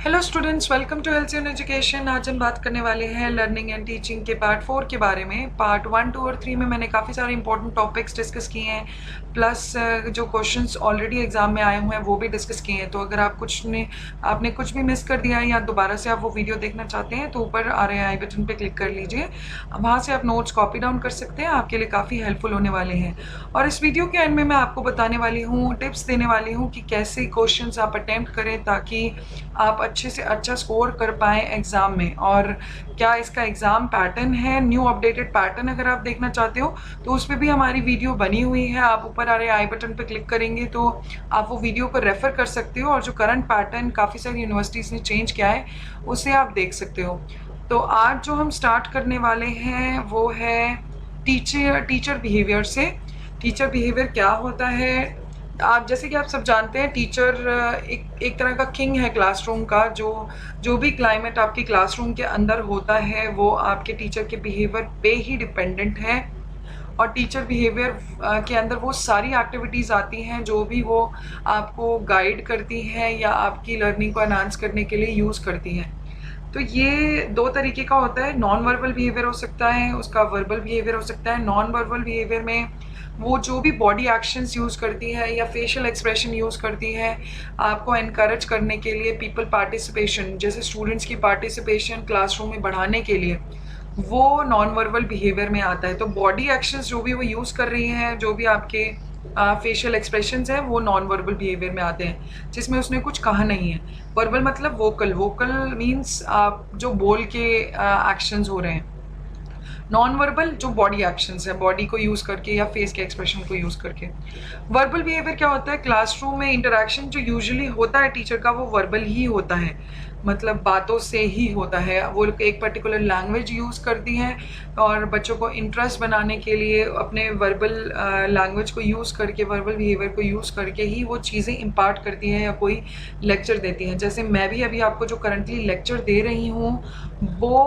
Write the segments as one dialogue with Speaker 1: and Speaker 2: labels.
Speaker 1: Hello students, welcome to health education. आज हम बात करने वाले हैं लर्निंग एंड टीचिंग के पार्ट 4 के बारे में। पार्ट 1, 2 और 3 में मैंने काफ़ी सारे इंपॉर्टेंट टॉपिक्स डिस्कस किए हैं, प्लस जो क्वेश्चंस ऑलरेडी एग्जाम में आए हुए हैं वो भी डिस्कस किए हैं। तो अगर आपने कुछ भी मिस कर दिया है या दोबारा से आप वो वीडियो देखना चाहते हैं तो ऊपर आ रहे आई बटन पर क्लिक कर लीजिए। वहाँ से आप नोट्स कॉपी डाउन कर सकते हैं, आपके लिए काफ़ी हेल्पफुल होने वाले हैं। और इस वीडियो के एंड में मैं आपको बताने वाली हूँ, टिप्स देने वाली हूँ कि कैसे क्वेश्चंस आप अटेम्प्ट करें ताकि आप अच्छे से अच्छा स्कोर कर पाएँ एग्ज़ाम में। और क्या इसका एग्ज़ाम पैटर्न है, न्यू अपडेटेड पैटर्न अगर आप देखना चाहते हो तो उस पर भी हमारी वीडियो बनी हुई है। आप ऊपर आ रहे आई बटन पर क्लिक करेंगे तो आप वो वीडियो को रेफ़र कर सकते हो और जो करंट पैटर्न काफ़ी सारी यूनिवर्सिटीज़ ने चेंज किया है उसे आप देख सकते हो। तो आज जो हम स्टार्ट करने वाले हैं वो है टीचर बिहेवियर से। टीचर बिहेवियर क्या होता है? आप जैसे कि आप सब जानते हैं, टीचर एक तरह का किंग है क्लासरूम का। जो भी क्लाइमेट आपकी क्लासरूम के अंदर होता है वो आपके टीचर के बिहेवियर पे ही डिपेंडेंट है। और टीचर बिहेवियर के अंदर वो सारी एक्टिविटीज़ आती हैं जो भी वो आपको गाइड करती हैं या आपकी लर्निंग को एनहांस करने के लिए यूज़ करती हैं। तो ये दो तरीके का होता है। नॉन वर्बल बिहेवियर हो सकता है, उसका वर्बल बिहेवियर हो सकता है। नॉन वर्बल बिहेवियर में वो जो भी बॉडी एक्शंस यूज़ करती है या फेशियल एक्सप्रेशन यूज़ करती है आपको एनकरेज करने के लिए, पीपल पार्टिसिपेशन, जैसे स्टूडेंट्स की पार्टिसिपेशन क्लासरूम में बढ़ाने के लिए, वो नॉन वर्बल बिहेवियर में आता है। तो बॉडी एक्शंस जो भी वो यूज़ कर रही हैं, जो भी आपके फेशियल एक्सप्रेशंस हैं, वो नॉन वर्बल बिहेवियर में आते हैं जिसमें उसने कुछ कहा नहीं है। वर्बल मतलब वोकल मीन्स आप जो बोल के एक्शंस हो रहे हैं। नॉन वर्बल जो बॉडी एक्शंस है, बॉडी को यूज़ करके या फेस के एक्सप्रेशन को यूज़ करके। वर्बल बिहेवियर क्या होता है? क्लासरूम में इंटरेक्शन जो यूजुअली होता है टीचर का वो वर्बल ही होता है, मतलब बातों से ही होता है। वो एक पर्टिकुलर लैंग्वेज यूज़ करती हैं और बच्चों को इंटरेस्ट बनाने के लिए अपने वर्बल लैंग्वेज को यूज़ करके, वर्बल बिहेवियर को यूज़ करके ही वो चीज़ें इम्पार्ट करती हैं या कोई लेक्चर देती हैं। जैसे मैं भी अभी आपको जो करंटली लेक्चर दे रही हूँ वो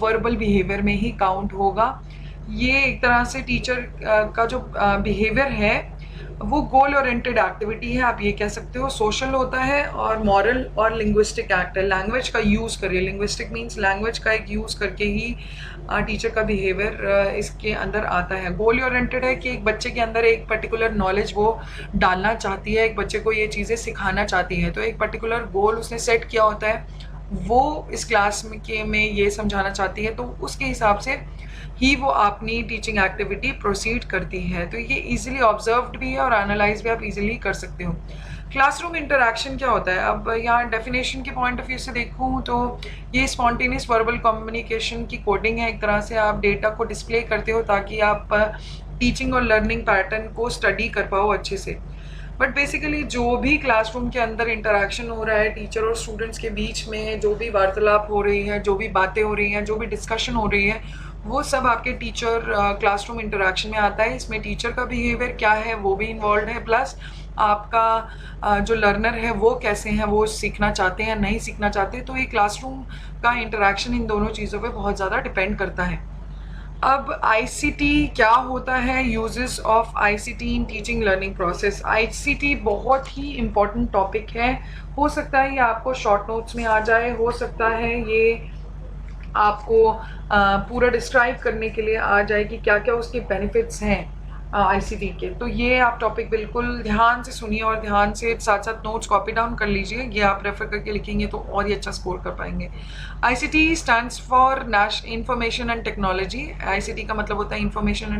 Speaker 1: वर्बल बिहेवियर में ही काउंट होगा। ये एक तरह से टीचर का जो बिहेवियर है वो गोल ओरिएंटेड एक्टिविटी है, आप ये कह सकते हो। सोशल होता है और मॉरल और लिंग्विस्टिक एक्ट है। लैंग्वेज का यूज़ करिए, लिंग्विस्टिक मीन्स लैंग्वेज का एक यूज़ करके ही टीचर का बिहेवियर इसके अंदर आता है। गोल ओरिएंटेड है कि एक बच्चे के अंदर एक पर्टिकुलर नॉलेज वो डालना चाहती है, एक बच्चे को ये चीज़ें सिखाना चाहती है, तो एक पर्टिकुलर गोल उसने सेट किया होता है, वो इस क्लास में ये समझाना चाहती है, तो उसके हिसाब से ही वो अपनी टीचिंग एक्टिविटी प्रोसीड करती है। तो ये इजीली ऑब्जर्व्ड भी है और एनालाइज भी आप इजीली कर सकते हो। क्लासरूम इंटरैक्शन क्या होता है? अब यहाँ डेफिनेशन के पॉइंट ऑफ व्यू से देखूँ तो ये स्पॉन्टेनियस वर्बल कम्युनिकेशन की कोडिंग है। एक तरह से आप डेटा को डिस्प्ले करते हो ताकि आप टीचिंग और लर्निंग पैटर्न को स्टडी कर पाओ अच्छे से। बट बेसिकली जो भी क्लासरूम के अंदर इंटरेक्शन हो रहा है टीचर और स्टूडेंट्स के बीच में, जो भी वार्तालाप हो रही है, जो भी बातें हो रही हैं, जो भी डिस्कशन हो रही है, वो सब आपके टीचर क्लासरूम इंटरेक्शन में आता है। इसमें टीचर का बिहेवियर क्या है वो भी इन्वॉल्व है, प्लस आपका जो लर्नर है वो कैसे हैं, वो सीखना चाहते हैं या नहीं सीखना चाहते। तो ये क्लासरूम का इंटरेक्शन इन दोनों चीज़ों पे बहुत ज़्यादा डिपेंड करता है। अब आईसीटी क्या होता है? Uses of ICT in teaching learning process. ICT बहुत ही इम्पॉर्टेंट टॉपिक है। हो सकता है ये आपको शॉर्ट नोट्स में आ जाए, हो सकता है ये आपको पूरा डिस्क्राइब करने के लिए आ जाए कि क्या क्या उसके बेनिफिट्स हैं आईसीटी के। तो ये आप टॉपिक बिल्कुल ध्यान से सुनिए और ध्यान से साथ साथ नोट्स कॉपी डाउन कर लीजिए। ये आप रेफर करके लिखेंगे तो और ही अच्छा स्कोर कर पाएंगे। ICT stands for information and technology. ICT का मतलब होता है इंफॉर्मेशन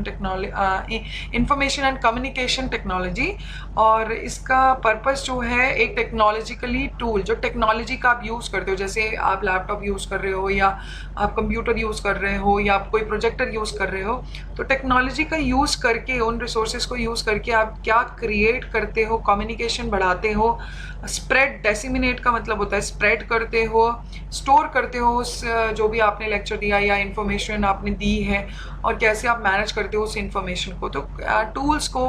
Speaker 1: एंड कम्युनिकेशन टेक्नोलॉजी। और इसका पर्पस जो है, एक टेक्नोलॉजिकली टूल, जो टेक्नोलॉजी का आप यूज़ करते हो, जैसे आप लैपटॉप यूज़ कर रहे हो या आप कंप्यूटर यूज़ कर रहे हो या आप कोई प्रोजेक्टर यूज़ कर रहे हो, तो टेक्नोलॉजी का यूज़ करके, उन रिसोर्सेज को यूज़ करके आप क्या क्रिएट करते हो, कम्युनिकेशन बढ़ाते हो। स्प्रेड, डेसिमिनेट का मतलब होता है स्प्रेड करते हो, स्टोर करते हो उस जो भी आपने लेक्चर दिया या इन्फॉर्मेशन आपने दी है, और कैसे आप मैनेज करते हो उस इन्फॉर्मेशन को। तो टूल्स को,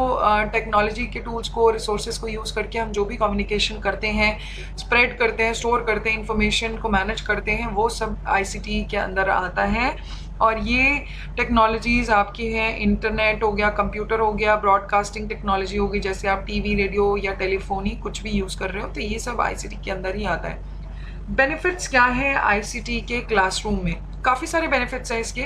Speaker 1: टेक्नोलॉजी के टूल्स को, रिसोर्सेज को यूज़ करके हम जो भी कम्युनिकेशन करते हैं, स्प्रेड करते हैं, स्टोर करते हैं, इन्फॉर्मेशन को मैनेज करते हैं, वो सब आईसीटी के अंदर आता है। और ये टेक्नोलॉजीज़ आपकी हैं, इंटरनेट हो गया, कंप्यूटर हो गया, ब्रॉडकास्टिंग टेक्नोलॉजी होगी, जैसे आप टीवी, रेडियो या टेलीफोन ही कुछ भी यूज़ कर रहे हो, तो ये सब आईसीटी के अंदर ही आता है। बेनिफिट्स क्या है आईसीटी के क्लासरूम में? काफ़ी सारे बेनिफिट्स हैं इसके।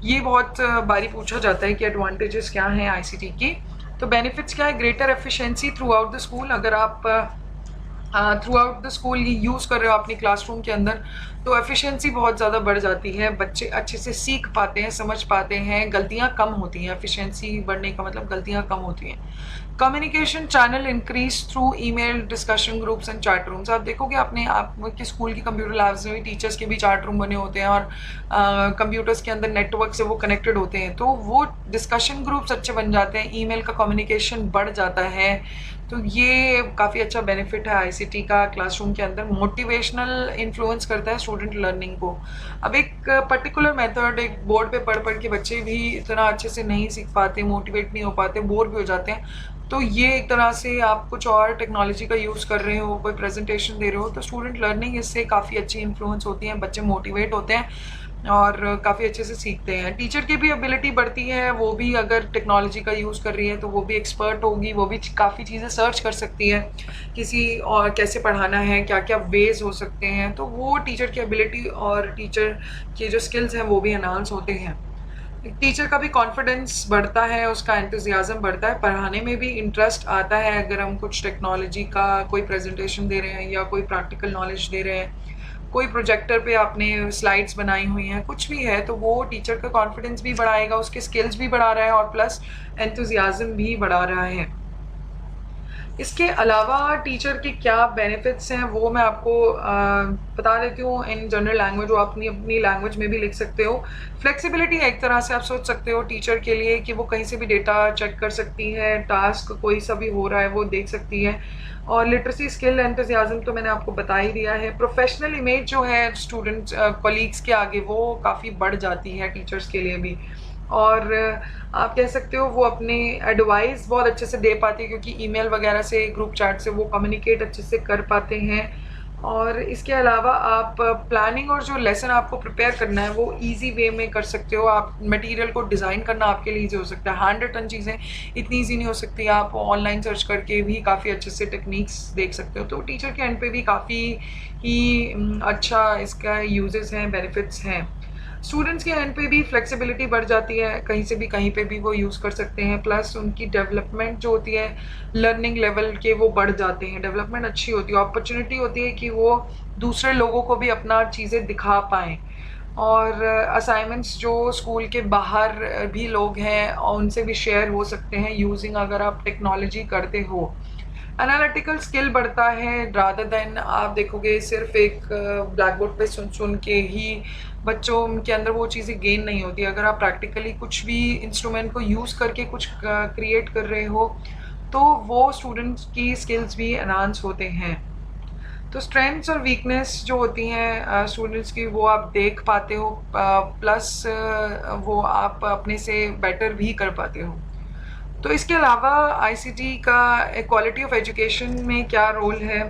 Speaker 1: ये बहुत बारी पूछा जाता है कि एडवांटेजेस क्या हैं आईसीटी की। तो बेनिफिट्स क्या है? Greater efficiency through out the school. अगर आप थ्रू आउट द स्कूल ये यूज़ कर रहे हो अपनी क्लासरूम के अंदर, तो एफिशिएंसी बहुत ज़्यादा बढ़ जाती है। बच्चे अच्छे से सीख पाते हैं, समझ पाते हैं, गलतियाँ कम होती हैं। एफिशिएंसी बढ़ने का मतलब गलतियाँ कम होती हैं। Communication channel increase through email, discussion groups and chat rooms. आप देखोगे अपने आपके स्कूल की कंप्यूटर लैब्स में टीचर्स के भी चैट रूम बने होते हैं और कंप्यूटर्स के अंदर नेटवर्क से वो कनेक्टेड होते हैं, तो वो डिस्कशन ग्रुप्स अच्छे बन जाते हैं, ईमेल का कम्युनिकेशन बढ़ जाता है। तो ये काफ़ी अच्छा बेनिफिट है आईसीटी का क्लासरूम के अंदर। मोटिवेशनल इन्फ्लुएंस करता है स्टूडेंट लर्निंग को। अब एक पर्टिकुलर मेथड एक बोर्ड पे पढ़ के बच्चे भी इतना अच्छे से नहीं सीख पाते, मोटिवेट नहीं हो पाते, बोर भी हो जाते हैं। तो ये एक तरह से आप कुछ और टेक्नोलॉजी का यूज़ कर रहे हो, कोई प्रेजेंटेशन दे रहे हो, तो स्टूडेंट लर्निंग इससे काफ़ी अच्छी इन्फ्लुएंस होती है, बच्चे मोटिवेट होते हैं और काफ़ी अच्छे से सीखते हैं। टीचर की भी एबिलिटी बढ़ती है, वो भी अगर टेक्नोलॉजी का यूज़ कर रही है तो वो भी एक्सपर्ट होगी, वो भी काफ़ी चीज़ें सर्च कर सकती है किसी और कैसे पढ़ाना है, क्या क्या वेज हो सकते हैं, तो वो टीचर की एबिलिटी और टीचर के जो स्किल्स हैं वो भी एनहांस होते हैं। टीचर का भी कॉन्फिडेंस बढ़ता है, उसका एंथुजियाज्म बढ़ता है, पढ़ाने में भी इंटरेस्ट आता है। अगर हम कुछ टेक्नोलॉजी का कोई प्रेजेंटेशन दे रहे हैं या कोई प्रैक्टिकल नॉलेज दे रहे हैं, कोई प्रोजेक्टर पे आपने स्लाइड्स बनाई हुई हैं, कुछ भी है, तो वो टीचर का कॉन्फिडेंस भी बढ़ाएगा, उसके स्किल्स भी बढ़ा रहा है और प्लस एंथुजियाज्म भी बढ़ा रहा है। इसके अलावा टीचर के क्या बेनिफिट्स हैं वो मैं आपको बता देती हूँ इन जनरल लैंग्वेज, वो अपनी अपनी लैंग्वेज में भी लिख सकते हो। फ्लेक्सिबिलिटी है, एक तरह से आप सोच सकते हो टीचर के लिए कि वो कहीं से भी डेटा चेक कर सकती है, टास्क कोई सा भी हो रहा है वो देख सकती है। और लिटरेसी, स्किल, एंथुसियाज्म तो मैंने आपको बता ही दिया है। प्रोफेशनल इमेज जो है स्टूडेंट्स कलीग्स के आगे वो काफ़ी बढ़ जाती है टीचर्स के लिए भी। और आप कह सकते हो वो अपनी एडवाइस बहुत अच्छे से दे पाती है, क्योंकि ईमेल वगैरह से, ग्रुप चैट से वो कम्युनिकेट अच्छे से कर पाते हैं। और इसके अलावा आप प्लानिंग और जो लेसन आपको प्रिपेयर करना है वो इजी वे में कर सकते हो। आप मटेरियल को डिज़ाइन करना आपके लिए ईजी हो सकता है। हैंड रिटन चीज़ें इतनी ईजी नहीं हो सकती, आप ऑनलाइन सर्च करके भी काफ़ी अच्छे से टेक्निक्स देख सकते हो। तो टीचर के एंड पे भी काफ़ी ही अच्छा इसका यूजेस हैं, बेनिफिट्स हैं। स्टूडेंट्स के एंड पे भी फ्लेक्सिबिलिटी बढ़ जाती है, कहीं से भी कहीं पे भी वो यूज़ कर सकते हैं। प्लस उनकी डेवलपमेंट जो होती है, लर्निंग लेवल के वो बढ़ जाते हैं, डेवलपमेंट अच्छी होती है, अपॉर्चुनिटी होती है कि वो दूसरे लोगों को भी अपना चीज़ें दिखा पाएँ। और असाइनमेंट्स जो स्कूल के बाहर भी लोग हैं उनसे भी शेयर हो सकते हैं यूजिंग, अगर आप टेक्नोलॉजी करते हो। एनालिटिकल स्किल बढ़ता है, रादर देन आप देखोगे सिर्फ एक ब्लैक बोर्ड पे सुन सुन के ही बच्चों के अंदर वो चीज़ें गेन नहीं होती। अगर आप प्रैक्टिकली कुछ भी इंस्ट्रूमेंट को यूज़ करके कुछ क्रिएट कर रहे हो तो वो स्टूडेंट्स की स्किल्स भी एनहांस होते हैं। तो स्ट्रेंथ्स और वीकनेस जो होती हैं स्टूडेंट्स की वो आप देख पाते हो, प्लस वो आप अपने से बेटर भी कर पाते हो। तो इसके अलावा आईसीटी का क्वालिटी ऑफ एजुकेशन में क्या रोल है?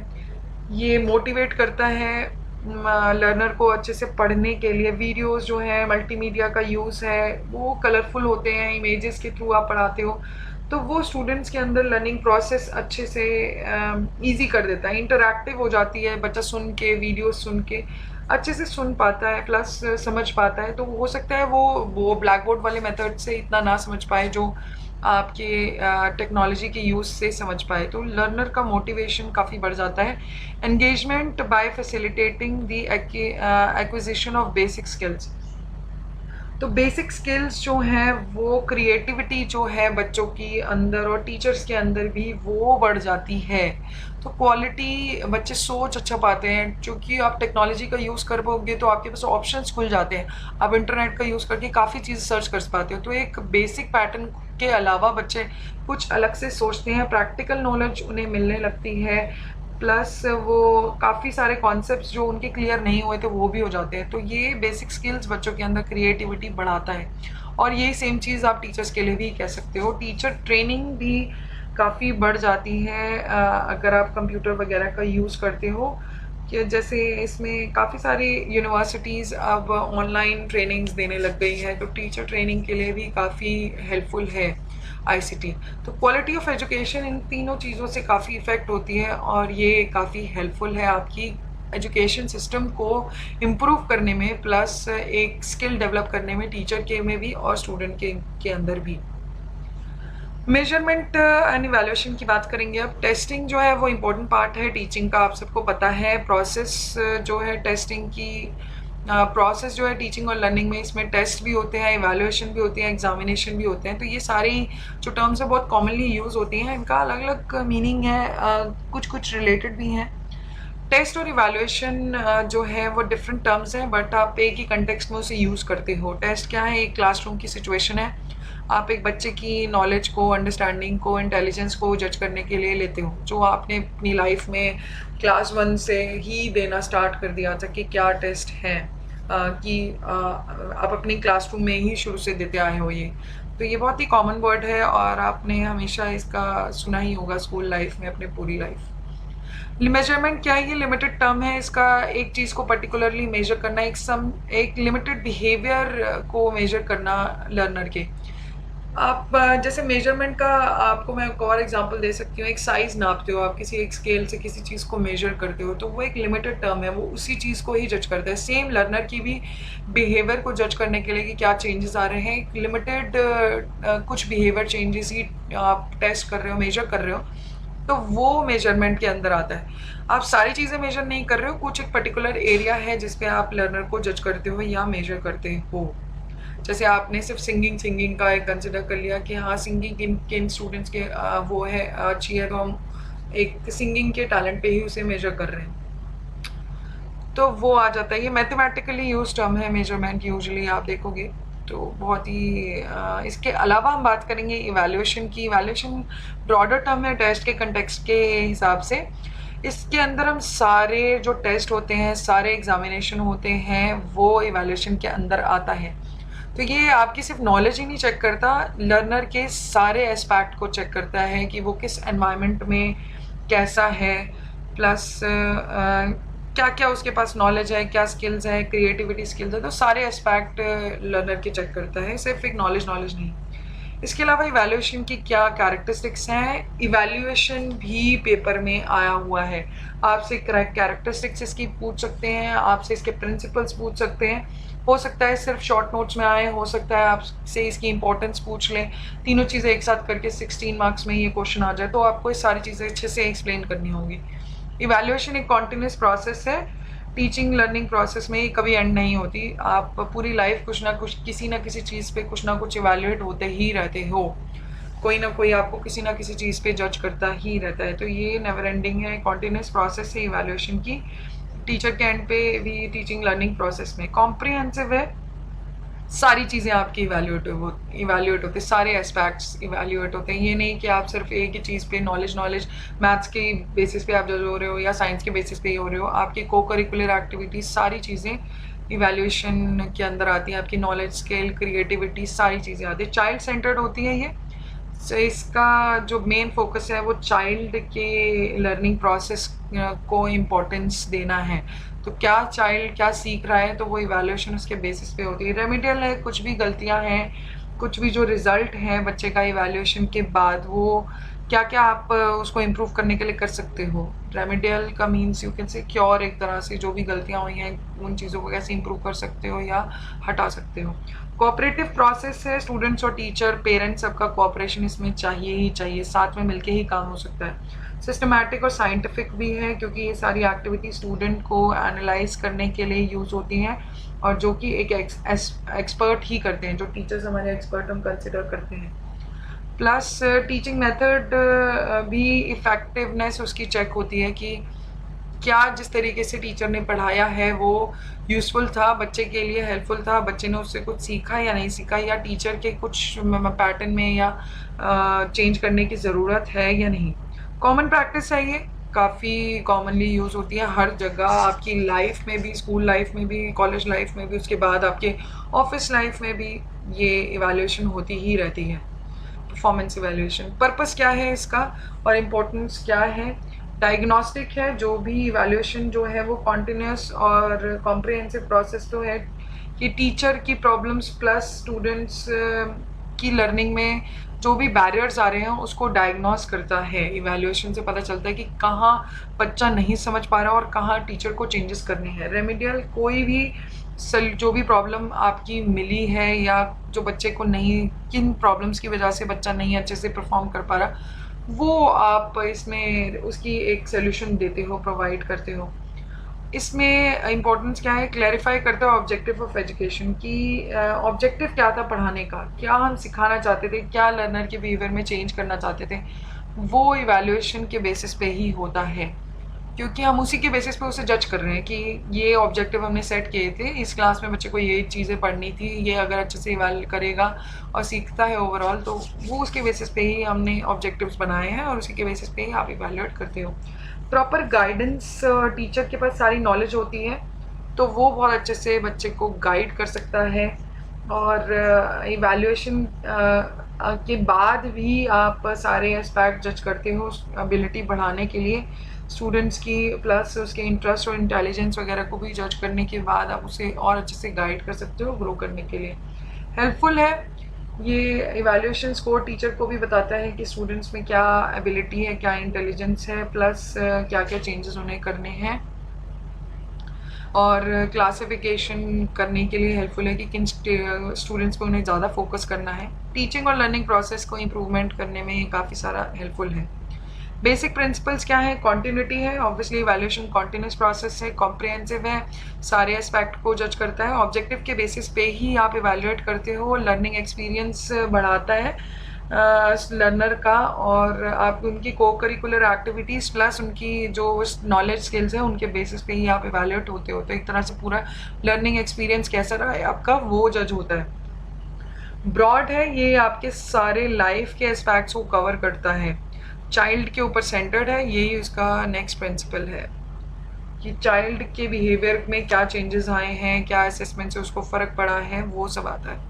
Speaker 1: ये मोटिवेट करता है लर्नर को अच्छे से पढ़ने के लिए। वीडियोस जो हैं, मल्टीमीडिया का यूज़ है, वो कलरफुल होते हैं, इमेजेस के थ्रू आप पढ़ाते हो, तो वो स्टूडेंट्स के अंदर लर्निंग प्रोसेस अच्छे से इजी कर देता है, इंटरैक्टिव हो जाती है। बच्चा सुन के, वीडियो सुन के अच्छे से सुन पाता है, प्लस समझ पाता है। तो हो सकता है वो ब्लैक बोर्ड वाले मेथड से इतना ना समझ पाए जो आपके टेक्नोलॉजी के यूज़ से समझ पाए। तो लर्नर का मोटिवेशन काफ़ी बढ़ जाता है। Engagement by facilitating the acquisition of basic skills. तो बेसिक स्किल्स जो हैं वो क्रिएटिविटी जो है बच्चों की अंदर और टीचर्स के अंदर भी वो बढ़ जाती है। तो क्वालिटी, बच्चे सोच अच्छा पाते हैं, क्योंकि आप टेक्नोलॉजी का यूज़ कर पाओगे तो आपके पास ऑप्शंस खुल जाते हैं। आप इंटरनेट का यूज़ करके काफ़ी चीज़ सर्च कर पाते हो। तो एक बेसिक पैटर्न के अलावा बच्चे कुछ अलग से सोचते हैं, प्रैक्टिकल नॉलेज उन्हें मिलने लगती है, प्लस वो काफ़ी सारे कॉन्सेप्ट्स जो उनके क्लियर नहीं हुए थे वो भी हो जाते हैं। तो ये बेसिक स्किल्स बच्चों के अंदर क्रिएटिविटी बढ़ाता है। और ये सेम चीज़ आप टीचर्स के लिए भी कह सकते हो। टीचर ट्रेनिंग भी काफ़ी बढ़ जाती है अगर आप कंप्यूटर वगैरह का यूज़ करते हो। कि जैसे इसमें काफ़ी सारी यूनिवर्सिटीज़ अब ऑनलाइन ट्रेनिंग्स देने लग गई हैं, तो टीचर ट्रेनिंग के लिए भी काफ़ी हेल्पफुल है आईसीटी। तो क्वालिटी ऑफ एजुकेशन इन तीनों चीज़ों से काफ़ी इफ़ेक्ट होती है और ये काफ़ी हेल्पफुल है आपकी एजुकेशन सिस्टम को इम्प्रूव करने में, प्लस एक स्किल डेवलप करने में टीचर के में भी और स्टूडेंट के अंदर भी। मेजरमेंट एंड इवैल्यूएशन की बात करेंगे अब। टेस्टिंग जो है वो इम्पोर्टेंट पार्ट है टीचिंग का, आप सबको पता है। प्रोसेस जो है टेस्टिंग की, प्रोसेस जो है टीचिंग और लर्निंग में, इसमें टेस्ट भी होते हैं, इवैल्यूएशन भी होती है, एग्जामिनेशन भी होते हैं। तो ये सारी जो टर्म्स है बहुत कॉमनली यूज़ होती हैं, इनका अलग अलग मीनिंग है, कुछ कुछ रिलेटेड भी हैं। टेस्ट और इवैल्यूएशन जो है वो डिफरेंट टर्म्स हैं, बट आप एक ही कंटेक्स्ट में उसे यूज़ करते हो। टेस्ट क्या है? एक क्लासरूम की सिचुएशन है, आप एक बच्चे की नॉलेज को, अंडरस्टैंडिंग को, इंटेलिजेंस को जज करने के लिए लेते हो, जो आपने अपनी लाइफ में क्लास 1 से ही देना स्टार्ट कर दिया था कि क्या टेस्ट है, कि आप अपनी क्लासरूम में ही शुरू से देते आए हो ये। तो ये बहुत ही कॉमन वर्ड है और आपने हमेशा इसका सुना ही होगा स्कूल लाइफ में, अपने पूरी लाइफ। मेजरमेंट क्या है? ये लिमिटेड टर्म है, इसका एक चीज़ को पर्टिकुलरली मेजर करना, एक लिमिटेड बिहेवियर को मेजर करना लर्नर के। आप जैसे मेजरमेंट का आपको मैं एक और एग्जांपल दे सकती हूँ। एक साइज़ नापते हो आप, किसी एक स्केल से किसी चीज़ को मेजर करते हो, तो वो एक लिमिटेड टर्म है, वो उसी चीज़ को ही जज करता है। सेम लर्नर की भी बिहेवियर को जज करने के लिए कि क्या चेंजेस आ रहे हैं, एक लिमिटेड कुछ बिहेवियर चेंजेस ही आप टेस्ट कर रहे हो, मेजर कर रहे हो, तो वो मेजरमेंट के अंदर आता है। आप सारी चीज़ें मेजर नहीं कर रहे हो, कुछ एक पर्टिकुलर एरिया है जिस पे आप लर्नर को जज करते हो या मेजर करते हो। जैसे आपने सिर्फ सिंगिंग का एक कंसिडर कर लिया कि हाँ सिंगिंग किन स्टूडेंट्स के वो है अच्छी है, तो हम एक सिंगिंग के टैलेंट पे ही उसे मेजर कर रहे हैं, तो वो आ जाता है। ये मैथमेटिकली यूज टर्म है मेजरमेंट, यूजुअली आप देखोगे तो बहुत ही इसके अलावा हम बात करेंगे इवैल्यूएशन की। इवैल्यूएशन ब्रॉडर टर्म है टेस्ट के कंटेक्स्ट के हिसाब से। इसके अंदर हम सारे जो टेस्ट होते हैं, सारे एग्जामिनेशन होते हैं, वो इवैल्यूएशन के अंदर आता है। तो ये आपकी सिर्फ नॉलेज ही नहीं चेक करता, लर्नर के सारे एस्पेक्ट को चेक करता है कि वो किस एनवायरनमेंट में कैसा है, प्लस क्या क्या उसके पास नॉलेज है, क्या स्किल्स है, क्रिएटिविटी स्किल्स है, तो सारे एस्पेक्ट लर्नर के चेक करता है, सिर्फ एक नॉलेज नहीं। इसके अलावा इवैल्यूएशन की क्या कैरेक्टरिस्टिक्स हैं? इवैल्यूएशन भी पेपर में आया हुआ है, आपसे कैरेक्टरिस्टिक्स इसकी पूछ सकते हैं, आपसे इसके प्रिंसिपल्स पूछ सकते हैं। हो सकता है सिर्फ शॉर्ट नोट्स में आए, हो सकता है आपसे इसकी इंपॉर्टेंस पूछ लें, तीनों चीज़ें एक साथ करके 16 मार्क्स में ये क्वेश्चन आ जाए, तो आपको ये सारी चीज़ें अच्छे से एक्सप्लेन करनी होगी। इवैल्यूएशन एक कॉन्टिन्यूस प्रोसेस है, टीचिंग लर्निंग प्रोसेस में ये कभी एंड नहीं होती। आप पूरी लाइफ कुछ ना कुछ, किसी ना किसी चीज़ पे कुछ ना कुछ इवैल्यूएट होते ही रहते हो, कोई ना कोई आपको किसी ना किसी चीज़ पे जज करता ही रहता है। तो ये नेवर एंडिंग है, कॉन्टिन्यूस प्रोसेस है इवैल्यूएशन की, टीचर के एंड पे भी टीचिंग लर्निंग प्रोसेस में। कॉम्प्रिहेंसिव है, सारी चीज़ें आपकी इवैल्यूएट होते, सारे एस्पेक्ट्स इवैल्यूएट होते हैं। ये नहीं कि आप सिर्फ एक ही चीज़ पे नॉलेज मैथ्स के बेसिस पे आप जज हो रहे हो या साइंस के बेसिस पे ही हो रहे हो, आपकी को करिकुलर एक्टिविटीज़ सारी चीज़ें इवैल्यूएशन के अंदर आती हैं। आपकी नॉलेज, स्किल, क्रिएटिविटी सारी चीज़ें आती है, चाइल्ड सेंटर्ड होती है ये। तो इसका जो मेन फोकस है वो चाइल्ड के लर्निंग प्रोसेस को इम्पोर्टेंस देना है। तो क्या चाइल्ड क्या सीख रहा है, तो वो इवैल्यूएशन उसके बेसिस पे होती है। रेमेडियल है, कुछ भी गलतियां हैं, कुछ भी जो रिजल्ट है बच्चे का इवैल्यूएशन के बाद, वो क्या क्या आप उसको इम्प्रूव करने के लिए कर सकते हो। रेमेडियल का means you can say cure, एक तरह से जो भी गलतियां हुई हैं उन चीज़ों को कैसे इम्प्रूव कर सकते हो या हटा सकते हो। कोऑपरेटिव प्रोसेस है, स्टूडेंट्स और टीचर, पेरेंट्स, सबका कोऑपरेशन इसमें चाहिए ही चाहिए, साथ में मिलके ही काम हो सकता है। सिस्टमैटिक और साइंटिफिक भी है, क्योंकि ये सारी एक्टिविटी स्टूडेंट को एनालाइज करने के लिए यूज़ होती हैं, और जो कि एक एक्सपर्ट ही करते हैं, जो टीचर्स हमारे एक्सपर्ट हम कंसिडर करते हैं। प्लस टीचिंग मेथड भी इफ़ेक्टिवनेस उसकी चेक होती है कि क्या जिस तरीके से टीचर ने पढ़ाया है वो यूज़फुल था, बच्चे के लिए हेल्पफुल था, बच्चे ने उससे कुछ सीखा या नहीं सीखा, या टीचर के कुछ पैटर्न में या चेंज करने की ज़रूरत है या नहीं। कॉमन प्रैक्टिस है, ये काफ़ी कॉमनली यूज़ होती है हर जगह, आपकी लाइफ में भी, स्कूल लाइफ में भी, कॉलेज लाइफ में भी, उसके बाद आपके ऑफिस लाइफ में भी ये इवैल्यूएशन होती ही रहती है, परफॉर्मेंस इवैल्यूएशन। पर्पस क्या है इसका और इम्पोर्टेंस क्या है? डायग्नोस्टिक है, जो भी इवैल्यूएशन जो है वो कॉन्टिन्यूस और कॉम्प्रिहेंसिव प्रोसेस तो है कि टीचर की प्रॉब्लम्स प्लस स्टूडेंट्स की लर्निंग में जो भी बैरियर्स आ रहे हैं उसको डायग्नोस करता है। इवैल्यूएशन से पता चलता है कि कहाँ बच्चा नहीं समझ पा रहा और कहाँ टीचर को चेंजेस करने हैं। रेमेडियल कोई भी जो भी प्रॉब्लम आपकी मिली है या जो बच्चे को नहीं, किन प्रॉब्लम्स की वजह से बच्चा नहीं अच्छे से परफॉर्म कर पा रहा, वो आप इसमें उसकी एक सोल्यूशन देते हो, प्रोवाइड करते हो। इसमें इम्पोर्टेंस क्या है, क्लैरिफाई करते हो ऑब्जेक्टिव ऑफ एजुकेशन की ऑब्जेक्टिव क्या था पढ़ाने का, क्या हम सिखाना चाहते थे, क्या लर्नर के बिहेवियर में चेंज करना चाहते थे, वो इवैल्यूएशन के बेसिस पे ही होता है, क्योंकि हम उसी के बेसिस पे उसे जज कर रहे हैं कि ये ऑब्जेक्टिव हमने सेट किए थे, इस क्लास में बच्चे को ये चीज़ें पढ़नी थी, ये अगर अच्छे से इवैल करेगा और सीखता है ओवरऑल तो वो उसके बेसिस पे ही हमने ऑब्जेक्टिव्स बनाए हैं और उसी के बेसिस पे ही आप इवैल्यूएट करते हो। प्रॉपर गाइडेंस, टीचर के पास सारी नॉलेज होती है तो वो बहुत अच्छे से बच्चे को गाइड कर सकता है। और इवैल्यूएशन के बाद भी आप सारे एस्पेक्ट जज करते हो एबिलिटी बढ़ाने के लिए स्टूडेंट्स की, प्लस उसके इंटरेस्ट और इंटेलिजेंस वगैरह को भी जज करने के बाद आप उसे और अच्छे से गाइड कर सकते हो ग्रो करने के लिए। हेल्पफुल है ये इवैल्यूएशन स्कोर, टीचर को भी बताता है कि स्टूडेंट्स में क्या एबिलिटी है, क्या इंटेलिजेंस है, प्लस क्या क्या चेंजेस उन्हें करने हैं, और क्लासिफिकेशन करने के लिए हेल्पफुल है कि किन स्टूडेंट्स को उन्हें ज़्यादा फोकस करना है। टीचिंग और लर्निंग प्रोसेस को इम्प्रूवमेंट करने में काफ़ी सारा हेल्पफुल है। बेसिक प्रिंसिपल्स क्या है, कॉन्टिन्यूटी है, ऑब्वियसली इवैल्यूएशन कॉन्टिन्यूस प्रोसेस है, कॉम्प्रिहेंसिव है, सारे एस्पेक्ट को जज करता है, ऑब्जेक्टिव के बेसिस पे ही आप इवैल्यूएट करते हो, लर्निंग एक्सपीरियंस बढ़ाता है लर्नर का, और आप उनकी को करिकुलर एक्टिविटीज़ प्लस उनकी जो नॉलेज स्किल्स है उनके बेसिस पे ही आप इवैल्यूएट होते हो। तो एक तरह से पूरा लर्निंग एक्सपीरियंस कैसा रहा है आपका वो जज होता है। ब्रॉड है, ये आपके सारे लाइफ के एस्पेक्ट्स को कवर करता है, चाइल्ड के ऊपर सेंटर्ड है, यही उसका नेक्स्ट प्रिंसिपल है कि चाइल्ड के बिहेवियर में क्या चेंजेस आए हैं, क्या असेसमेंट से उसको फ़र्क पड़ा है, वो सब आता है।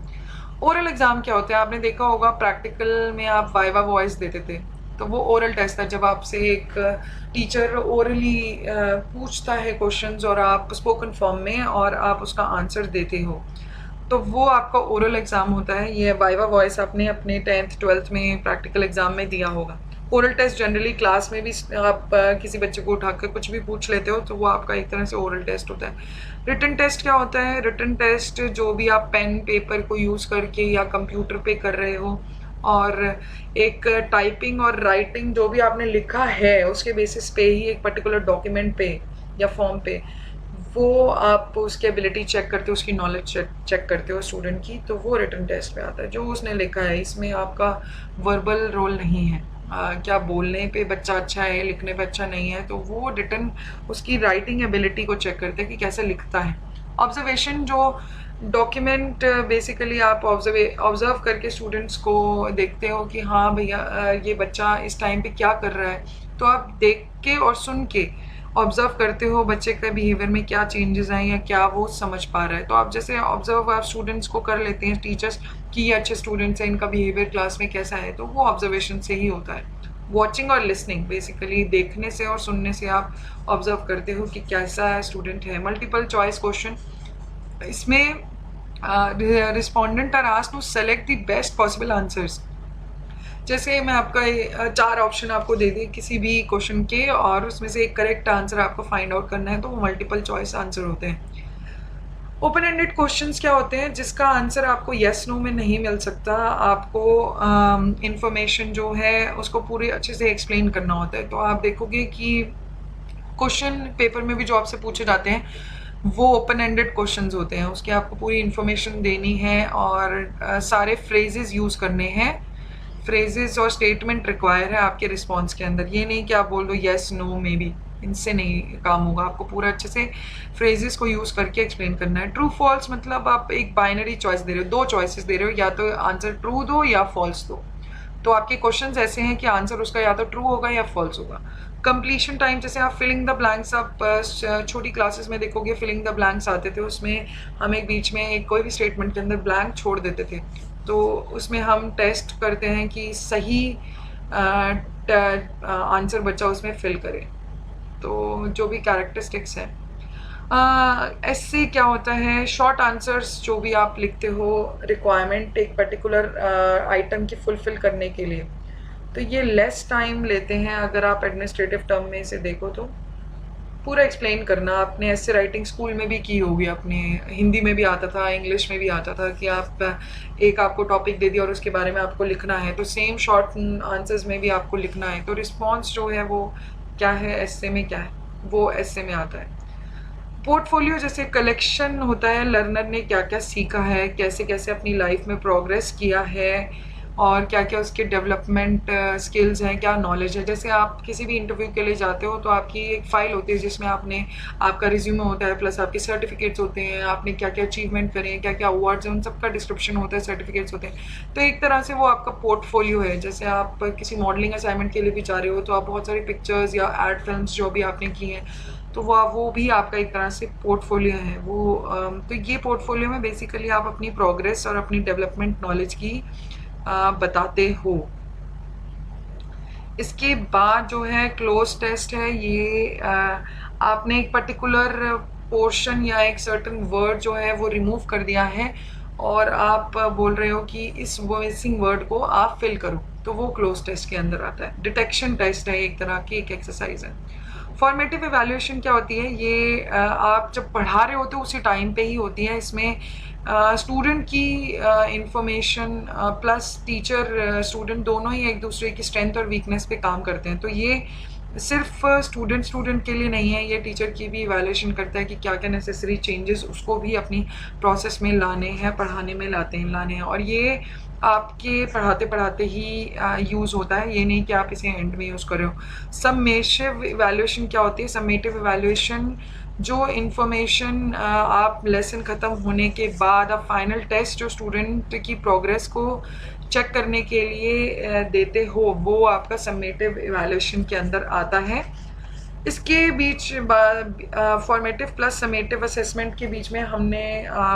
Speaker 1: ओरल एग्ज़ाम क्या होते हैं, आपने देखा होगा प्रैक्टिकल में आप वाइवा वॉइस देते थे, तो वो ओरल टेस्ट था जब आपसे एक टीचर ओरली पूछता है क्वेश्चंस और आप स्पोकन फॉर्म में और आप उसका आंसर देते हो, तो वो आपका ओरल एग्ज़ाम होता है। ये वाइवा वॉइस आपने अपने 10th 12th में प्रैक्टिकल एग्ज़ाम में दिया होगा। ओरल टेस्ट जनरली क्लास में भी आप किसी बच्चे को उठाकर कुछ भी पूछ लेते हो तो वो आपका एक तरह से ओरल टेस्ट होता है। रिटन टेस्ट क्या होता है, रिटन टेस्ट जो भी आप पेन पेपर को यूज़ करके या कंप्यूटर पे कर रहे हो और एक टाइपिंग और राइटिंग जो भी आपने लिखा है उसके बेसिस पे ही एक पर्टिकुलर डॉक्यूमेंट पे या फॉर्म पे वो आप उसकी एबिलिटी चेक करते हो, उसकी नॉलेज चेक करते हो स्टूडेंट की, तो वो रिटन टेस्ट में आता है जो उसने लिखा है। इसमें आपका वर्बल रोल नहीं है, क्या बोलने पे बच्चा अच्छा है, लिखने पे अच्छा नहीं है, तो वो रिटन उसकी राइटिंग एबिलिटी को चेक करते हैं कि कैसे लिखता है। ऑब्जर्वेशन, जो डॉक्यूमेंट बेसिकली आप ऑब्जर्व करके स्टूडेंट्स को देखते हो कि हाँ भैया ये बच्चा इस टाइम पे क्या कर रहा है, तो आप देख के और सुन के ऑब्जर्व करते हो बच्चे के बिहेवियर में क्या चेंजेस आए या क्या वो समझ पा रहा है। तो आप जैसे ऑब्जर्व आप स्टूडेंट्स को कर लेते हैं टीचर्स कि ये अच्छे स्टूडेंट्स हैं, इनका बिहेवियर क्लास में कैसा है, तो वो ऑब्जर्वेशन से ही होता है। वॉचिंग और लिसनिंग, बेसिकली देखने से और सुनने से आप ऑब्जर्व करते हो कि कैसा स्टूडेंट है। मल्टीपल चॉइस क्वेश्चन, इसमें respondent are asked to select the best possible answers. जैसे मैं आपका 4 ऑप्शन आपको दे दी किसी भी क्वेश्चन के और उसमें से एक करेक्ट आंसर आपको फाइंड आउट करना है, तो वो मल्टीपल चॉइस आंसर होते हैं। ओपन एंडेड क्वेश्चंस क्या होते हैं, जिसका आंसर आपको येस नो में नहीं मिल सकता, आपको इंफॉर्मेशन जो है उसको पूरे अच्छे से एक्सप्लेन करना होता है। तो आप देखोगे कि क्वेश्चन पेपर में भी जो आपसे पूछे जाते हैं वो ओपन एंडेड क्वेश्चंस होते हैं, उसकी आपको पूरी इन्फॉर्मेशन देनी है और सारे फ्रेजेस यूज़ करने हैं। फ्रेजेस और स्टेटमेंट रिक्वायर है आपके रिस्पॉन्स के अंदर, ये नहीं कि आप बोल दो येस नो मे बी, इनसे नहीं काम होगा, आपको पूरा अच्छे से फ्रेजेस को यूज़ करके एक्सप्लेन करना है। ट्रू फॉल्स मतलब आप एक बाइनरी चॉइस दे रहे हो, 2 चॉइसेस दे रहे हो, या तो आंसर ट्रू दो या फॉल्स दो। तो आपके क्वेश्चंस ऐसे हैं कि आंसर उसका या तो ट्रू होगा या फॉल्स होगा। कंप्लीशन टाइम, जैसे आप फिलिंग द ब्लैंक्स, आप छोटी क्लासेस में देखोगे फिलिंग द ब्लैंक्स आते थे, उसमें हम एक बीच में कोई भी स्टेटमेंट के अंदर ब्लैंक छोड़ देते थे, तो उसमें हम टेस्ट करते हैं कि सही आंसर बच्चा उसमें फिल करे। तो जो भी कैरेक्टरिस्टिक्स हैं, ऐसे क्या होता है, शॉर्ट आंसर्स जो भी आप लिखते हो रिक्वायरमेंट एक पर्टिकुलर आइटम की फुलफिल करने के लिए, तो ये लेस टाइम लेते हैं। अगर आप एडमिनिस्ट्रेटिव टर्म में इसे देखो तो पूरा एक्सप्लेन करना, आपने ऐसे राइटिंग स्कूल में भी की होगी, अपने हिंदी में भी आता था, इंग्लिश में भी आता था कि आप एक आपको टॉपिक दे दिया और उसके बारे में आपको लिखना है, तो सेम शॉर्ट आंसर्स में भी आपको लिखना है। तो रिस्पॉन्स जो है वो क्या है, एस्से में क्या है, वो एस्से में आता है। पोर्टफोलियो जैसे कलेक्शन होता है, लर्नर ने क्या क्या सीखा है, कैसे कैसे अपनी लाइफ में प्रोग्रेस किया है, और क्या क्या उसके डेवलपमेंट स्किल्स हैं, क्या नॉलेज है। जैसे आप किसी भी इंटरव्यू के लिए जाते हो तो आपकी एक फ़ाइल होती है जिसमें आपने, आपका रिज्यूमे होता है प्लस आपके सर्टिफिकेट्स होते हैं, आपने क्या क्या अचीवमेंट करे हैं, क्या क्या अवार्ड्स हैं, उन सबका डिस्क्रिप्शन होता है, सर्टिफिकेट्स होते हैं। तो एक तरह से वो आपका पोर्टफोलियो है। जैसे आप किसी मॉडलिंग असाइनमेंट के लिए भी जा रहे हो तो आप बहुत सारी पिक्चर्स या एड फिल्म्स जो भी आपने की हैं, तो वो भी आपका एक तरह से पोर्टफोलियो है वो। तो ये पोर्टफोलियो में बेसिकली आप अपनी प्रोग्रेस और अपनी डेवलपमेंट नॉलेज की बताते हो। इसके बाद जो है क्लोज टेस्ट है, ये आपने एक पर्टिकुलर पोर्शन या एक सर्टेन वर्ड जो है वो रिमूव कर दिया है और आप बोल रहे हो कि इस मिसिंग वर्ड को आप फिल करो, तो वो क्लोज टेस्ट के अंदर आता है। डिटेक्शन टेस्ट है, एक तरह की एक एक्सरसाइज है। फॉर्मेटिव इवैल्यूएशन क्या होती है, ये आप जब पढ़ा रहे होते हो उसी टाइम पे ही होती है। इसमें स्टूडेंट की इंफॉर्मेशन प्लस टीचर स्टूडेंट दोनों ही एक दूसरे की स्ट्रेंथ और वीकनेस पे काम करते हैं। तो ये सिर्फ स्टूडेंट के लिए नहीं है, ये टीचर की भी इवैल्यूएशन करता है कि क्या क्या नेसेसरी चेंजेस उसको भी अपनी प्रोसेस में लाने हैं, पढ़ाने में लाने हैं। और ये आपके पढ़ाते पढ़ाते ही यूज़ होता है, ये नहीं कि आप इसे एंड में यूज़ कर रहे हो। समेटिव इवैल्यूएशन क्या होती है, समेटिव इवैल्यूएशन जो इन्फॉर्मेशन आप लेसन ख़त्म होने के बाद आप फाइनल टेस्ट जो स्टूडेंट की प्रोग्रेस को चेक करने के लिए देते हो, वो आपका समेटिव इवैल्यूएशन के अंदर आता है। इसके बीच फॉर्मेटिव प्लस समेटिव असेसमेंट के बीच में हमने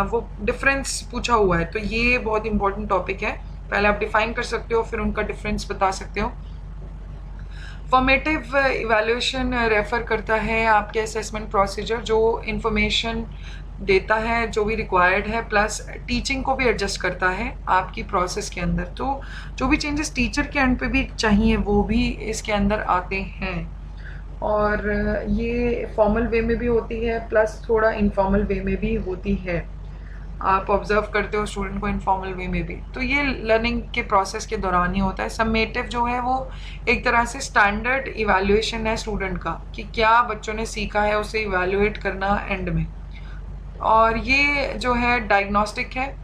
Speaker 1: वो डिफरेंस पूछा हुआ है, तो ये बहुत इंपॉर्टेंट टॉपिक है। पहले आप डिफाइन कर सकते हो, फिर उनका डिफरेंस बता सकते हो। फॉर्मेटिव इवैल्यूएशन रेफर करता है आपके असेसमेंट प्रोसीजर जो इंफॉर्मेशन देता है जो भी रिक्वायर्ड है, प्लस टीचिंग को भी एडजस्ट करता है आपकी प्रोसेस के अंदर। तो जो भी चेंजेस टीचर के एंड पे भी चाहिए वो भी इसके अंदर आते हैं। और ये फॉर्मल वे में भी होती है प्लस थोड़ा इनफॉर्मल वे में भी होती है। आप ऑब्जर्व करते हो स्टूडेंट को इनफॉर्मल वे में भी, तो ये लर्निंग के प्रोसेस के दौरान ही होता है। समेटिव जो है वो एक तरह से स्टैंडर्ड इवैल्यूएशन है स्टूडेंट का कि क्या बच्चों ने सीखा है, उसे इवैल्यूएट करना एंड में। और ये जो है डायग्नोस्टिक है,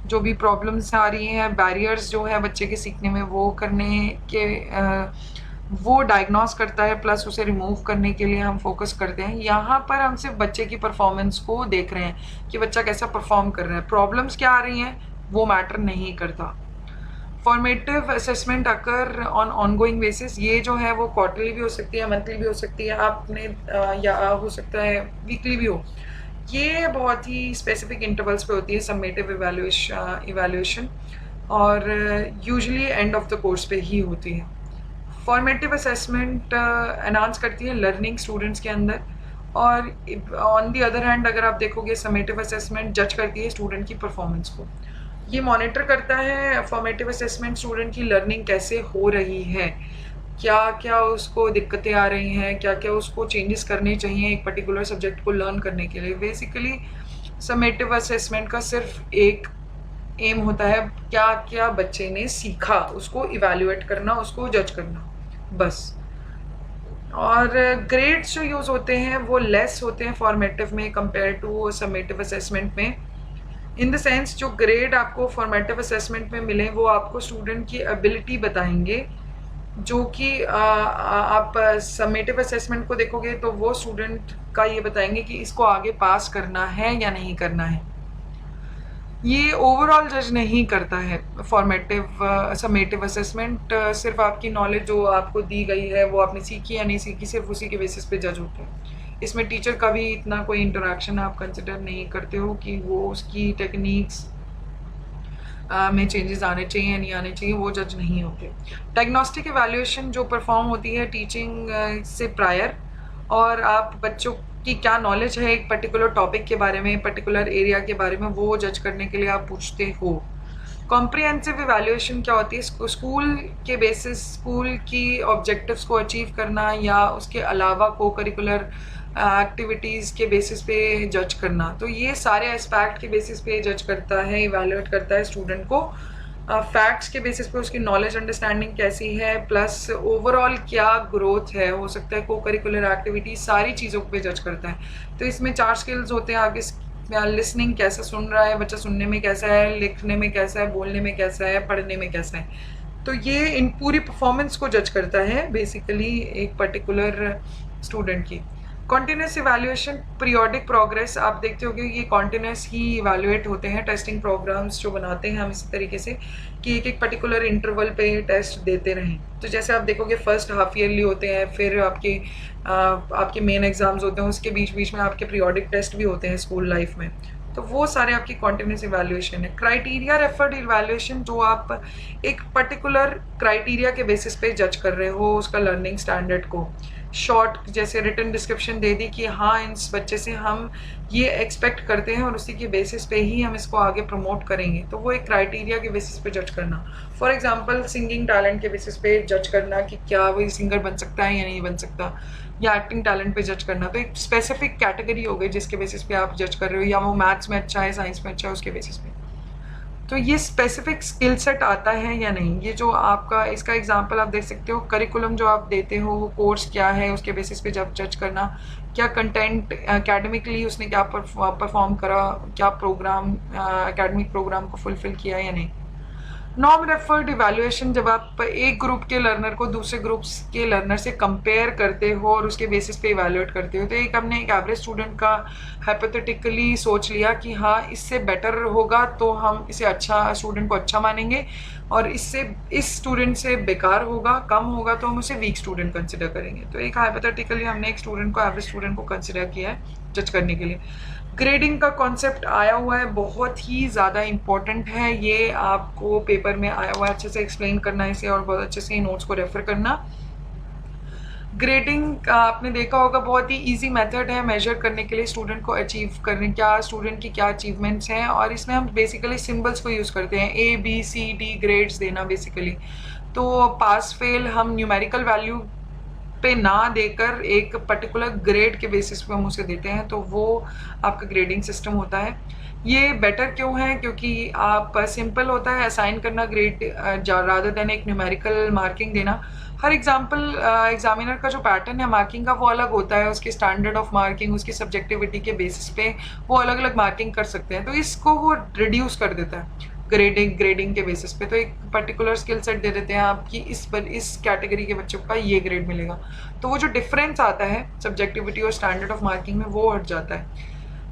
Speaker 1: जो भी प्रॉब्लम्स आ रही हैं, बैरियर्स जो है बच्चे के सीखने में, वो करने के वो डायग्नोस करता है, प्लस उसे रिमूव करने के लिए हम फोकस करते हैं। यहाँ पर हम सिर्फ बच्चे की परफॉर्मेंस को देख रहे हैं कि बच्चा कैसा परफॉर्म कर रहा है, प्रॉब्लम्स क्या आ रही हैं वो मैटर नहीं करता। Formative assessment occur on ongoing basis, ये जो है वो क्वार्टरली भी हो सकती है, मंथली भी हो सकती है, आपने या हो सकता है वीकली भी हो। ये बहुत ही स्पेसिफिक इंटरवल्स पे होती है समेटिव इवैल्यूएशन, और usually end of the course पे ही होती है। फॉर्मेटिव असेसमेंट एनहांस करती है लर्निंग स्टूडेंट्स के अंदर, और ऑन दी अदर हैंड अगर आप देखोगे समेटिव असेसमेंट जज करती है स्टूडेंट की परफॉर्मेंस को। ये मॉनिटर करता है फॉर्मेटिव असेसमेंट स्टूडेंट की लर्निंग कैसे हो रही है, क्या क्या उसको दिक्कतें आ रही हैं, क्या क्या उसको चेंजेस करने चाहिए एक पर्टिकुलर सब्जेक्ट को लर्न करने के लिए। बेसिकली समेटिव असेसमेंट का सिर्फ एक एम होता है, क्या क्या बच्चे ने सीखा उसको इवैल्यूएट करना, उसको जज करना, बस। और ग्रेड्स जो यूज़ होते हैं वो लेस होते हैं फॉर्मेटिव में कंपेयर टू समेटिव असेसमेंट में, इन द सेंस जो ग्रेड आपको फॉर्मेटिव असेसमेंट में मिले वो आपको स्टूडेंट की एबिलिटी बताएंगे, जो कि आप समेटिव असेसमेंट को देखोगे तो वो स्टूडेंट का ये बताएंगे कि इसको आगे पास करना है या नहीं करना है। ये ओवरऑल जज नहीं करता है फॉर्मेटिव समेटिव असेसमेंट, सिर्फ आपकी नॉलेज जो आपको दी गई है वो आपने सीखी या नहीं सीखी, सिर्फ उसी के बेसिस पे जज होते हैं। इसमें टीचर का भी इतना कोई इंटरेक्शन आप कंसिडर नहीं करते हो कि वो उसकी टेक्निक्स में चेंजेस आने चाहिए या नहीं आने चाहिए, वो जज नहीं होते। डायग्नोस्टिक इवैल्यूएशन जो परफॉर्म होती है टीचिंग से प्रायर, और आप बच्चों कि क्या नॉलेज है एक पर्टिकुलर टॉपिक के बारे में, पर्टिकुलर एरिया के बारे में, वो जज करने के लिए आप पूछते हो। कॉम्प्रिहेंसिव इवैल्यूएशन क्या होती है? स्कूल के बेसिस, स्कूल की ऑब्जेक्टिव्स को अचीव करना या उसके अलावा को करिकुलर एक्टिविटीज़ के बेसिस पे जज करना। तो ये सारे एस्पेक्ट के बेसिस पे जज करता है, इवैल्यूएट करता है स्टूडेंट को। फैक्ट्स के बेसिस पे उसकी नॉलेज अंडरस्टैंडिंग कैसी है, प्लस ओवरऑल क्या ग्रोथ है, हो सकता है को करिकुलर एक्टिविटी, सारी चीज़ों पे जज करता है। तो इसमें 4 स्किल्स होते हैं आपके। लिसनिंग, कैसा सुन रहा है बच्चा, सुनने में कैसा है, लिखने में कैसा है, बोलने में कैसा है, पढ़ने में कैसा है। तो ये इन पूरी परफॉर्मेंस को जज करता है बेसिकली एक पर्टिकुलर स्टूडेंट की। कॉन्टिन्यूस इवैल्यूएशन, पीरियोडिक प्रोग्रेस, आप देखते होंगे ये कॉन्टिन्यूस ही इवैल्यूएट होते हैं। टेस्टिंग प्रोग्राम्स जो बनाते हैं हम इसी तरीके से कि एक एक पर्टिकुलर इंटरवल पे टेस्ट देते रहें। तो जैसे आप देखोगे फर्स्ट हाफ ईयरली होते हैं, फिर आपके मेन एग्जाम्स होते हैं, उसके बीच बीच में आपके पीरियोडिक टेस्ट भी होते हैं स्कूल लाइफ में। तो वो सारे आपकी कॉन्टिन्यूस इवैल्यूएशन है। क्राइटेरिया रेफर्ड इवैल्यूएशन, जो आप एक पर्टिकुलर क्राइटेरिया के बेसिस पे जज कर रहे हो उसका लर्निंग स्टैंडर्ड को। शॉर्ट जैसे रिटन डिस्क्रिप्शन दे दी कि हाँ इस बच्चे से हम ये एक्सपेक्ट करते हैं और उसी के बेसिस पे ही हम इसको आगे प्रमोट करेंगे। तो वो एक क्राइटेरिया के बेसिस पे जज करना। फॉर एग्जांपल सिंगिंग टैलेंट के बेसिस पे जज करना कि क्या वो सिंगर बन सकता है या नहीं बन सकता, या एक्टिंग टैलेंट पे जज करना। तो एक स्पेसिफिक कैटेगरी हो गई जिसके बेसिस पे आप जज कर रहे हो, या वो मैथ्स में अच्छा है, साइंस में अच्छा है, उसके बेसिस पे। तो ये स्पेसिफिक स्किल सेट आता है या नहीं, ये जो आपका, इसका एग्जांपल आप देख सकते हो। करिकुलम जो आप देते हो वो कोर्स क्या है उसके बेसिस पे जब जज करना। क्या कंटेंट एकेडमिकली उसने क्या परफॉर्म करा, क्या प्रोग्राम एकेडमिक प्रोग्राम को फुलफिल किया या नहीं। नॉर्म रेफर्ड इवैल्यूएशन, जब आप एक ग्रुप के लर्नर को दूसरे ग्रुप्स के लर्नर से कंपेयर करते हो और उसके बेसिस पे इवैल्यूएट करते हो। तो एक हमने एक एवरेज स्टूडेंट का हाइपोथेटिकली सोच लिया कि हाँ इससे बेटर होगा तो हम इसे अच्छा स्टूडेंट को अच्छा मानेंगे, और इससे इस स्टूडेंट से बेकार होगा, कम होगा तो हम उसे वीक स्टूडेंट कंसिडर करेंगे। तो एक हाइपोथेटिकली हमने एक स्टूडेंट को, एवरेज स्टूडेंट को कंसिडर किया है जज करने के लिए। ग्रेडिंग का कॉन्सेप्ट आया हुआ है, बहुत ही ज़्यादा इम्पोर्टेंट है ये, आपको पेपर में आया हुआ है, अच्छे से एक्सप्लेन करना इसे और बहुत अच्छे से नोट्स को रेफर करना। ग्रेडिंग आपने देखा होगा बहुत ही इजी मेथड है मेजर करने के लिए स्टूडेंट को अचीव करने, क्या स्टूडेंट की क्या अचीवमेंट्स हैं, और इसमें हम बेसिकली सिंबल्स को यूज़ करते हैं, ABCD ग्रेड्स देना बेसिकली। तो पास फेल हम न्यूमेरिकल वैल्यू पे ना देकर एक पर्टिकुलर ग्रेड के बेसिस पे हम उसे देते हैं, तो वो आपका ग्रेडिंग सिस्टम होता है। ये बेटर क्यों है? क्योंकि आप सिंपल होता है असाइन करना ग्रेड रादर देन एक न्यूमेरिकल मार्किंग देना। हर एग्जामिनर का जो पैटर्न है मार्किंग का वो अलग होता है, उसके स्टैंडर्ड ऑफ मार्किंग, उसकी सब्जेक्टिविटी के बेसिस पे वो अलग अलग मार्किंग कर सकते हैं। तो इसको वो रिड्यूस कर देता है ग्रेडिंग के बेसिस पे। तो एक पर्टिकुलर स्किल सेट दे देते हैं आपकी, इस कैटेगरी के बच्चों का ये ग्रेड मिलेगा। तो वो जो डिफरेंस आता है सब्जेक्टिविटी और स्टैंडर्ड ऑफ मार्किंग में वो हट जाता है।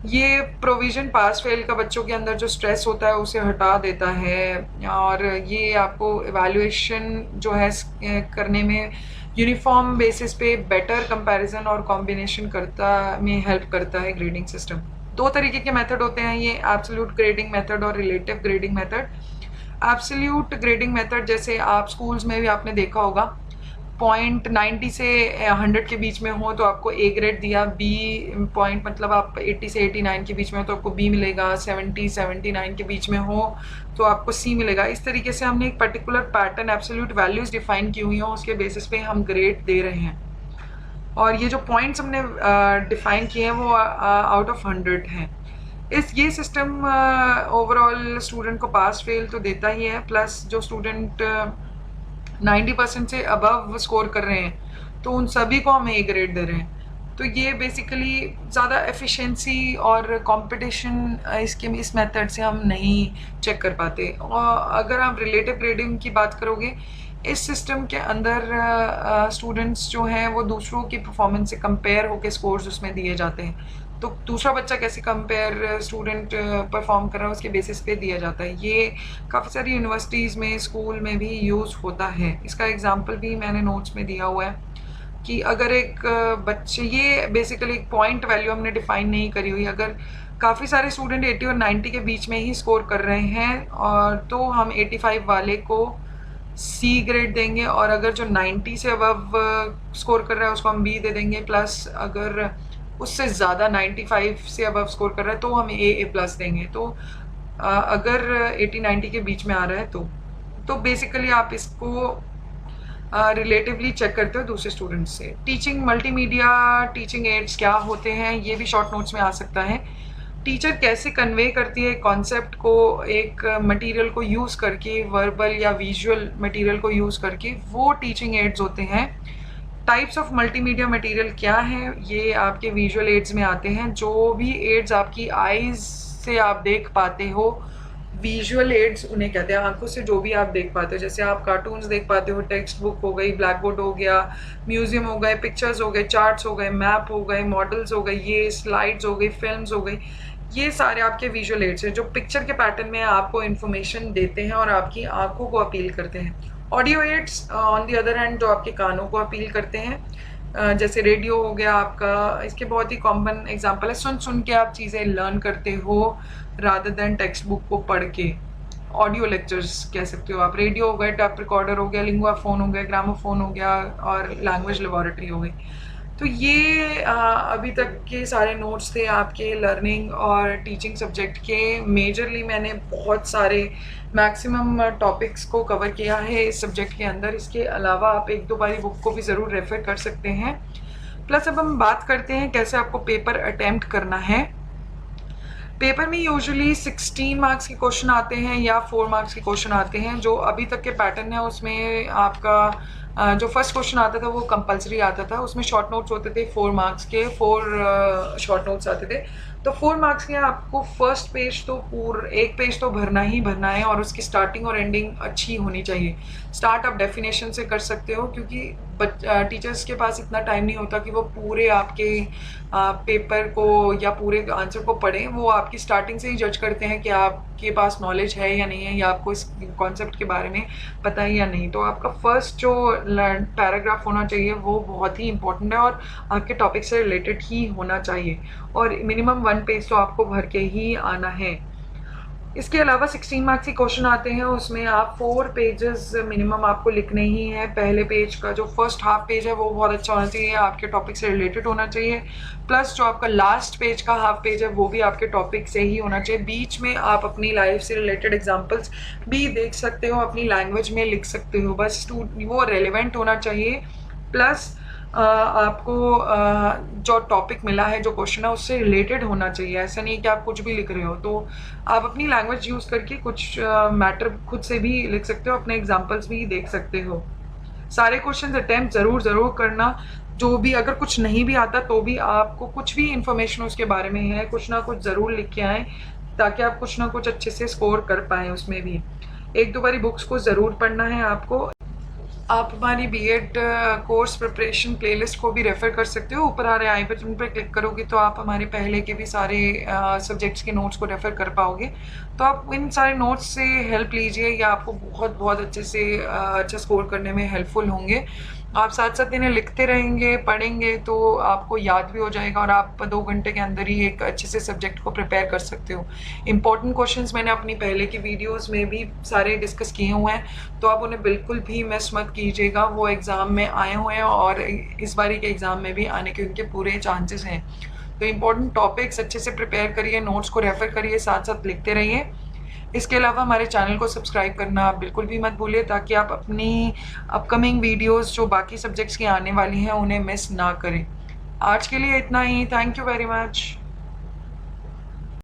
Speaker 1: ये प्रोविजन पास फेल का बच्चों के अंदर जो स्ट्रेस होता है उसे हटा देता है, और ये आपको इवैल्यूएशन जो है करने में यूनिफॉर्म बेसिस पे बेटर कंपैरिजन और कॉम्बिनेशन करता में हेल्प करता है ग्रेडिंग सिस्टम। 2 तरीके के मेथड होते हैं ये, एब्सोल्यूट ग्रेडिंग मेथड और relative grading method. Absolute grading method जैसे आप स्कूल्स में भी आपने देखा होगा, पॉइंट 90 से 100 के बीच में हो तो आपको A ग्रेड दिया, B पॉइंट मतलब आप 80 से 89 के बीच में हो तो आपको B मिलेगा, 70 79 के बीच में हो तो आपको C मिलेगा। इस तरीके से हमने एक particular pattern, absolute values define की हुई हैं, उसके बेसिस पे हम ग्रेड दे रहे हैं। और ये जो पॉइंट्स हमने डिफाइन किए हैं वो आउट ऑफ 100 हैं। ये सिस्टम ओवरऑल स्टूडेंट को पास फेल तो देता ही है, प्लस जो स्टूडेंट 90% से अबव स्कोर कर रहे हैं तो उन सभी को हम A ग्रेड दे रहे हैं। तो ये बेसिकली ज़्यादा एफिशिएंसी और कंपटीशन इस मेथड से हम नहीं चेक कर पाते। और अगर आप रिलेटिव ग्रेडिंग की बात करोगे, इस सिस्टम के अंदर स्टूडेंट्स जो हैं वो दूसरों की परफॉर्मेंस से कंपेयर होकर स्कोर्स उसमें दिए जाते हैं। तो दूसरा बच्चा कैसे कंपेयर स्टूडेंट परफॉर्म कर रहा है उसके बेसिस पे दिया जाता है। ये काफ़ी सारी यूनिवर्सिटीज़ में, स्कूल में भी यूज़ होता है। इसका एग्जांपल भी मैंने नोट्स में दिया हुआ है कि अगर एक बच्चे, ये बेसिकली एक पॉइंट वैल्यू हमने डिफाइन नहीं करी हुई, अगर काफ़ी सारे स्टूडेंट 80 और 90 के बीच में ही स्कोर कर रहे हैं और तो हम 85 वाले को C ग्रेड देंगे, और अगर जो 90 से अबव स्कोर कर रहा है उसको हम B दे देंगे। प्लस अगर उससे ज़्यादा 95 से अबव स्कोर कर रहा है तो हम A+ देंगे। तो अगर 80-90 के बीच में आ रहा है तो बेसिकली आप इसको रिलेटिवली चेक करते हो दूसरे स्टूडेंट्स से। टीचिंग मल्टीमीडिया टीचिंग एड्स क्या होते हैं, ये भी शॉर्ट नोट्स में आ सकता है। टीचर कैसे कन्वे करती है कॉन्सेप्ट को एक मटेरियल को यूज़ करके, वर्बल या विजुअल मटेरियल को यूज़ करके, वो टीचिंग एड्स होते हैं। टाइप्स ऑफ मल्टीमीडिया मटेरियल क्या है, ये आपके विजुअल एड्स में आते हैं। जो भी एड्स आपकी आईज से आप देख पाते हो, विजुअल एड्स उन्हें कहते हैं। आंखों से जो भी आप देख पाते हो, जैसे आप कार्टून्स देख पाते हो, टेक्स्ट बुक हो गई, ब्लैक बोर्ड हो गया, म्यूजियम हो गए, पिक्चर्स हो गए, चार्ट्स हो गए, मैप हो गए, मॉडल्स हो गए, ये स्लाइड्स हो गई, फिल्म्स हो गई, ये सारे आपके विजुअल एड्स हैं जो पिक्चर के पैटर्न में आपको इन्फॉर्मेशन देते हैं और आपकी आंखों को अपील करते हैं। Audio aids on the other hand जो आपके कानों को अपील करते हैं, जैसे रेडियो हो गया आपका, इसके बहुत ही कॉमन एग्जांपल है। सुन सुन के आप चीज़ें लर्न करते हो रादर देन टेक्स्ट बुक को पढ़ के। ऑडियो लेक्चर्स कह सकते हो आप। रेडियो हो गया, टैप रिकॉर्डर हो गया, लिंगुआ फ़ोन हो गया, ग्रामोफोन हो गया और लैंग्वेज लेबोरेटरी हो गई। तो ये अभी तक के सारे नोट्स थे आपके लर्निंग और टीचिंग सब्जेक्ट के। मेजरली मैंने बहुत सारे मैक्सिमम टॉपिक्स को कवर किया है इस सब्जेक्ट के अंदर। इसके अलावा आप एक दो बारी बुक को भी ज़रूर रेफ़र कर सकते हैं। प्लस अब हम बात करते हैं कैसे आपको पेपर अटेम्प्ट करना है। पेपर में यूजुअली 16 मार्क्स के क्वेश्चन आते हैं या 4 मार्क्स के क्वेश्चन आते हैं। जो अभी तक के पैटर्न है उसमें आपका जो फर्स्ट क्वेश्चन आता था वो कंपलसरी आता था। उसमें शॉर्ट नोट्स होते थे 4 मार्क्स के, 4 शॉर्ट नोट्स आते थे। तो 4 मार्क्स के आपको फर्स्ट पेज तो एक पेज तो भरना ही भरना है और उसकी स्टार्टिंग और एंडिंग अच्छी होनी चाहिए। स्टार्ट आप डेफिनेशन से कर सकते हो क्योंकि टीचर्स के पास इतना टाइम नहीं होता कि वो पूरे आपके पेपर को या पूरे आंसर को पढ़ें। वो आपकी स्टार्टिंग से ही जज करते हैं कि आपके पास नॉलेज है या नहीं है, या आपको इस कॉन्सेप्ट के बारे में पता है या नहीं। तो आपका फर्स्ट जो पैराग्राफ होना चाहिए वो बहुत ही इंपॉर्टेंट है और आपके टॉपिक से रिलेटेड ही होना चाहिए और मिनिमम 1 पेज तो आपको भर के ही आना है। इसके अलावा 16 मार्क्स के क्वेश्चन आते हैं, उसमें आप 4 पेजेस मिनिमम आपको लिखने ही है। पहले पेज का जो फर्स्ट हाफ पेज है वो बहुत अच्छा होना चाहिए, आपके टॉपिक से रिलेटेड होना चाहिए। प्लस जो आपका लास्ट पेज का हाफ पेज है वो भी आपके टॉपिक से ही होना चाहिए। बीच में आप अपनी लाइफ से रिलेटेड एग्जांपल्स भी देख सकते हो, अपनी लैंग्वेज में लिख सकते हो, बस वो रेलेवेंट होना चाहिए। प्लस आपको जो टॉपिक मिला है, जो क्वेश्चन है उससे रिलेटेड होना चाहिए। ऐसा नहीं कि आप कुछ भी लिख रहे हो। तो आप अपनी लैंग्वेज यूज़ करके कुछ मैटर खुद से भी लिख सकते हो, अपने एग्जांपल्स भी देख सकते हो। सारे क्वेश्चन अटैम्प्ट ज़रूर करना। जो भी अगर कुछ नहीं भी आता तो भी आपको कुछ भी इंफॉर्मेशन उसके बारे में है, कुछ ना कुछ ज़रूर लिख के आएँ ताकि आप कुछ ना कुछ अच्छे से स्कोर कर पाएँ। उसमें भी 1-2 बारी बुक्स को ज़रूर पढ़ना है आपको। आप हमारी बीएड कोर्स प्रिपरेशन प्लेलिस्ट को भी रेफ़र कर सकते हो। ऊपर आ रहे आई बटन पर क्लिक करोगे तो आप हमारे पहले के भी सारे सब्जेक्ट्स के नोट्स को रेफ़र कर पाओगे। तो आप इन सारे नोट्स से हेल्प लीजिए, या आपको बहुत अच्छे से अच्छा स्कोर करने में हेल्पफुल होंगे। आप साथ साथ इन्हें लिखते रहेंगे, पढ़ेंगे तो आपको याद भी हो जाएगा और आप 2 घंटे के अंदर ही एक अच्छे से सब्जेक्ट को प्रिपेयर कर सकते हो। इंपॉर्टेंट क्वेश्चंस मैंने अपनी पहले की वीडियोस में भी सारे डिस्कस किए हुए हैं, तो आप उन्हें बिल्कुल भी मिस मत कीजिएगा। वो एग्ज़ाम में आए हुए हैं और इस बारी के एग्ज़ाम में भी आने के उनके पूरे चांसेस हैं। तो इंपॉर्टेंट टॉपिक्स अच्छे से प्रिपेयर करिए, नोट्स को रेफ़र करिए, साथ साथ लिखते रहिए। इसके अलावा हमारे चैनल को सब्सक्राइब करना आप बिल्कुल भी मत भूलिए ताकि आप अपनी अपकमिंग वीडियोस जो बाकी सब्जेक्ट्स की आने वाली हैं उन्हें मिस ना करें। आज के लिए इतना ही। Thank you very much.